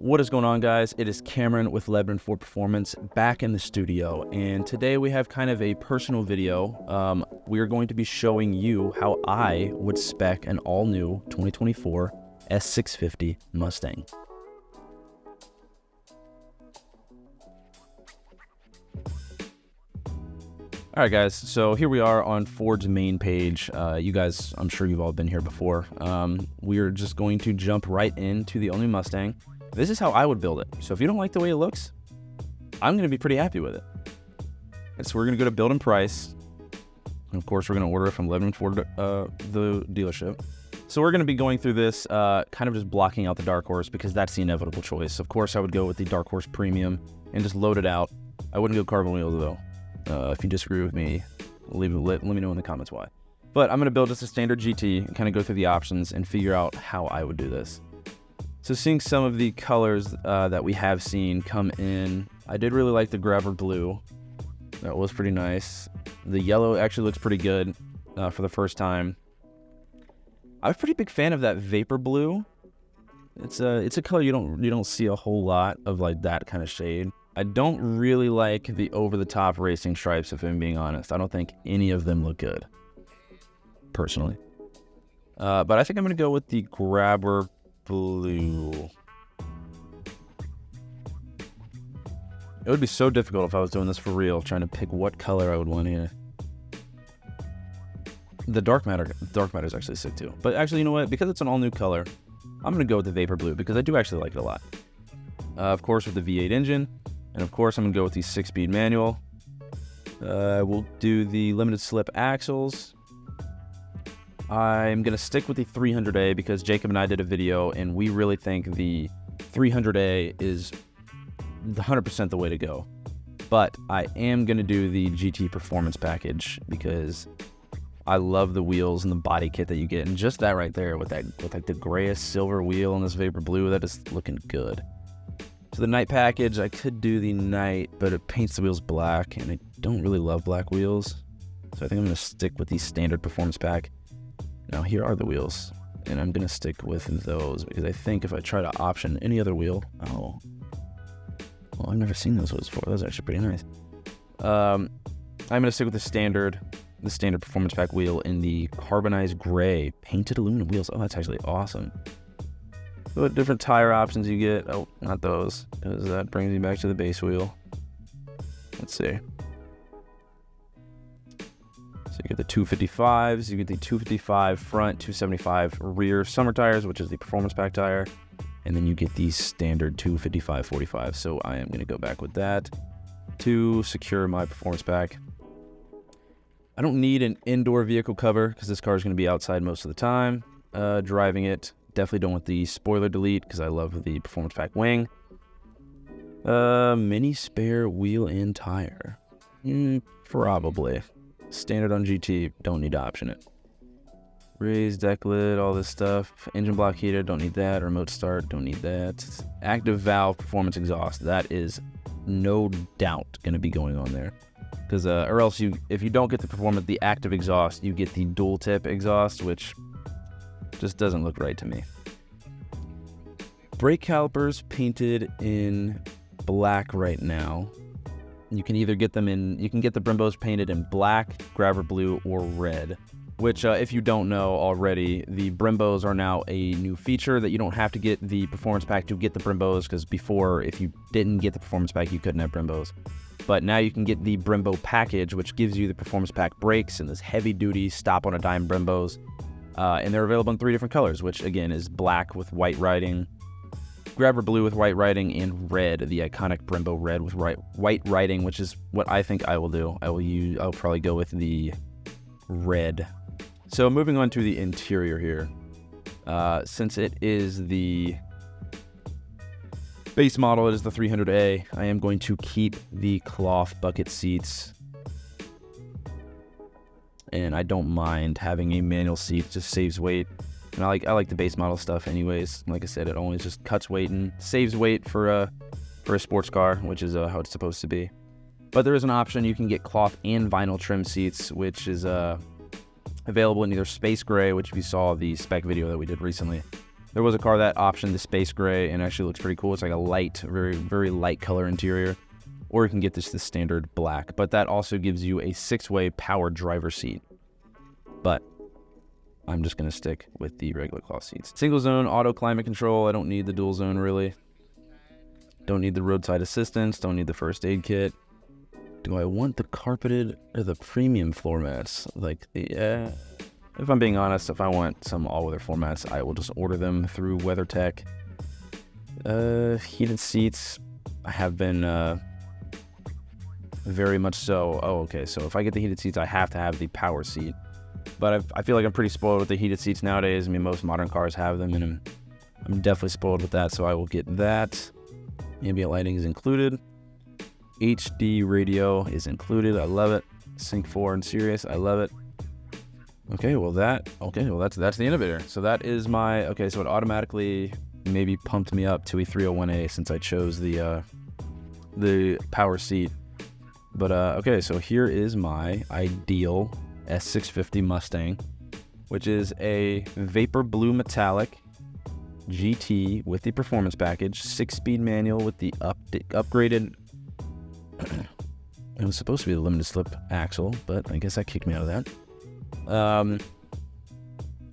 What is going on, guys? It is Cameron with Lebanon for Performance back in the studio, and today we have kind of a personal video. We are going to be showing you how I would spec an all-new 2024 S650 Mustang. All right, guys, so here we are on Ford's main page. You guys, I'm sure you've all been here before. We're just going to jump right into the all-new Mustang. This is how I would build it. So if you don't like the way it looks, I'm going to be pretty happy with it. And so we're going to go to build and price. And of course, we're going to order it from Lebanon Ford, the dealership. So we're going to be going through this, kind of just blocking out the Dark Horse because that's the inevitable choice. Of course, I would go with the Dark Horse Premium and just load it out. I wouldn't go carbon wheels though. If you disagree with me, let me know in the comments why. But I'm going to build just a standard GT and kind of go through the options and figure out how I would do this. So seeing some of the colors that we have seen come in, I did really like the Grabber Blue. That was pretty nice. The yellow actually looks pretty good for the first time. I'm a pretty big fan of that Vapor Blue. It's a color you don't see a whole lot of, like that kind of shade. I don't really like the over-the-top racing stripes, if I'm being honest. I don't think any of them look good, personally. But I think I'm going to go with the Grabber Blue. It would be so difficult if I was doing this for real, trying to pick what color I would want here. The dark matter is actually sick too. But actually, you know what? Because it's an all-new color, I'm going to go with the Vapor Blue because I do actually like it a lot. Of course, with the V8 engine. And of course, I'm going to go with the 6-speed manual. We'll do the limited slip axles. I'm going to stick with the 300A because Jacob and I did a video, and we really think the 300A is 100% the way to go. But I am going to do the GT Performance package because I love the wheels and the body kit that you get. And just that right there with like the grayest silver wheel and this Vapor Blue, that is looking good. So the night package, I could do the night, but it paints the wheels black, and I don't really love black wheels. So I think I'm going to stick with the standard performance pack. Now here are the wheels, and I'm going to stick with those because I think if I try to option any other wheel, well, I've never seen those wheels before. Those are actually pretty nice. I'm going to stick with the standard performance pack wheel in the carbonized gray painted aluminum wheels. Oh, that's actually awesome. What different tire options you get? Oh, not those, because that brings me back to the base wheel. Let's see. So you get the 255s, you get the 255 front, 275 rear summer tires, which is the performance pack tire, and then you get the standard 255 45. So I am going to go back with that to secure my performance pack. I don't need an indoor vehicle cover because this car is going to be outside most of the time driving it. Definitely don't want the spoiler delete because I love the performance pack wing. Mini spare wheel and tire. Probably. Standard on GT, don't need to option it. Raised deck lid, all this stuff. Engine block heater, don't need that. Remote start, don't need that. Active valve performance exhaust, that is no doubt going to be going on there. Because or else if you don't get the active exhaust, you get the dual tip exhaust, which just doesn't look right to me. Brake calipers painted in black right now. You can either get them you can get the Brembos painted in black, Grabber Blue, or red. Which, if you don't know already, the Brembos are now a new feature that you don't have to get the performance pack to get the Brembos, because before, if you didn't get the performance pack, you couldn't have Brembos. But now you can get the Brembo package, which gives you the performance pack brakes and this heavy-duty stop-on-a-dime Brembos. And they're available in 3 different colors, which again is black with white writing, Grabber Blue with white writing, and red, the iconic Brembo red with white writing, which is what I think I will do. I'll probably go with the red. So moving on to the interior here. Since it is the base model, it is the 300A, I am going to keep the cloth bucket seats. And I don't mind having a manual seat, just saves weight. And I like the base model stuff anyways. Like I said, it always just cuts weight and saves weight for a sports car, which is how it's supposed to be. But there is an option, you can get cloth and vinyl trim seats, which is available in either space gray, which if you saw the spec video that we did recently, There was a car that optioned the space gray and actually looks pretty cool. It's like a light, very, very light color interior. Or you can get this the standard black. But that also gives you a 6-way power driver seat. But I'm just going to stick with the regular cloth seats. Single zone auto climate control. I don't need the dual zone really. Don't need the roadside assistance. Don't need the first aid kit. Do I want the carpeted or the premium floor mats? Like, yeah. If I'm being honest, if I want some all-weather floor mats, I will just order them through WeatherTech. Heated seats. I have been very much so. Oh, okay. So if I get the heated seats, I have to have the power seat. But I feel like I'm pretty spoiled with the heated seats nowadays. I mean, most modern cars have them, and I'm definitely spoiled with that, so I will get that. Ambient lighting is included. HD radio is included. I love it. Sync 4 and Sirius. I love it. Okay, well that's the innovator. So that is my, okay, so it automatically maybe pumped me up to a 301A since I chose the power seat. But okay, so here is my ideal S650 Mustang, which is a Vapor Blue Metallic GT with the performance package, 6-speed manual with the upgraded, it was supposed to be the limited slip axle, but I guess that kicked me out of that.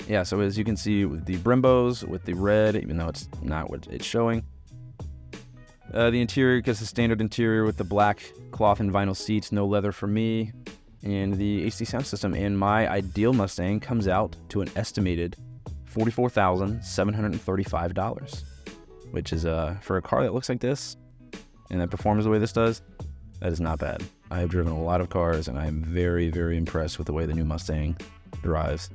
Yeah, so as you can see with the Brimbos, with the red, even though it's not what it's showing. The interior, because the standard interior with the black cloth and vinyl seats, no leather for me. And the HD sound system. And my ideal Mustang comes out to an estimated $44,735, which is for a car that looks like this and that performs the way this does, that is not bad. I have driven a lot of cars and I am very, very impressed with the way the new Mustang drives.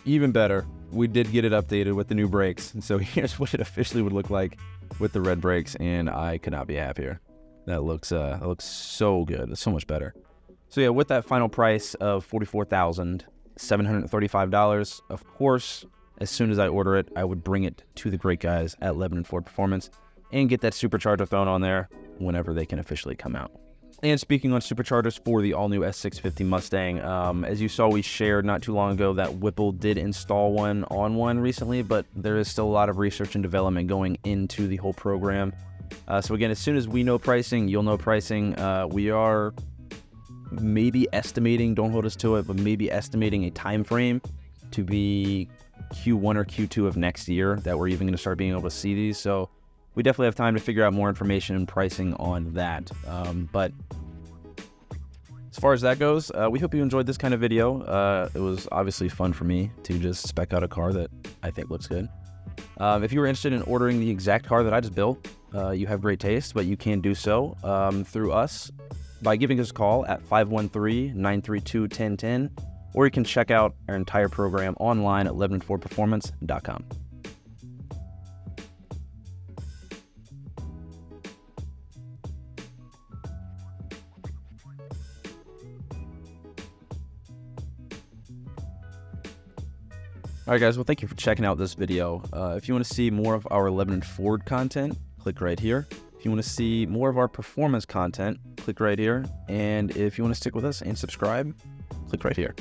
Even better, we did get it updated with the new brakes, and so here's what it officially would look like with the red brakes, and I could not be happier. That looks so good. It's so much better. So yeah, with that final price of $44,735, of course, as soon as I order it, I would bring it to the great guys at Lebanon Ford Performance and get that supercharger thrown on there whenever they can officially come out. And speaking on superchargers for the all-new S650 Mustang, as you saw, we shared not too long ago that Whipple did install one on one recently, but there is still a lot of research and development going into the whole program. So again, as soon as we know pricing, you'll know pricing. We are maybe estimating, don't hold us to it, but maybe estimating a time frame to be Q1 or Q2 of next year that we're even going to start being able to see these. So we definitely have time to figure out more information and pricing on that. But as far as that goes, we hope you enjoyed this kind of video. It was obviously fun for me to just spec out a car that I think looks good. If you were interested in ordering the exact car that I just built, you have great taste, but you can do so through us by giving us a call at 513-932-1010, or you can check out our entire program online at LebanonFordPerformance.com. All right, guys, well, thank you for checking out this video. If you want to see more of our Lebanon Ford content, click right here. If you want to see more of our performance content, click right here. And if you want to stick with us and subscribe, click right here.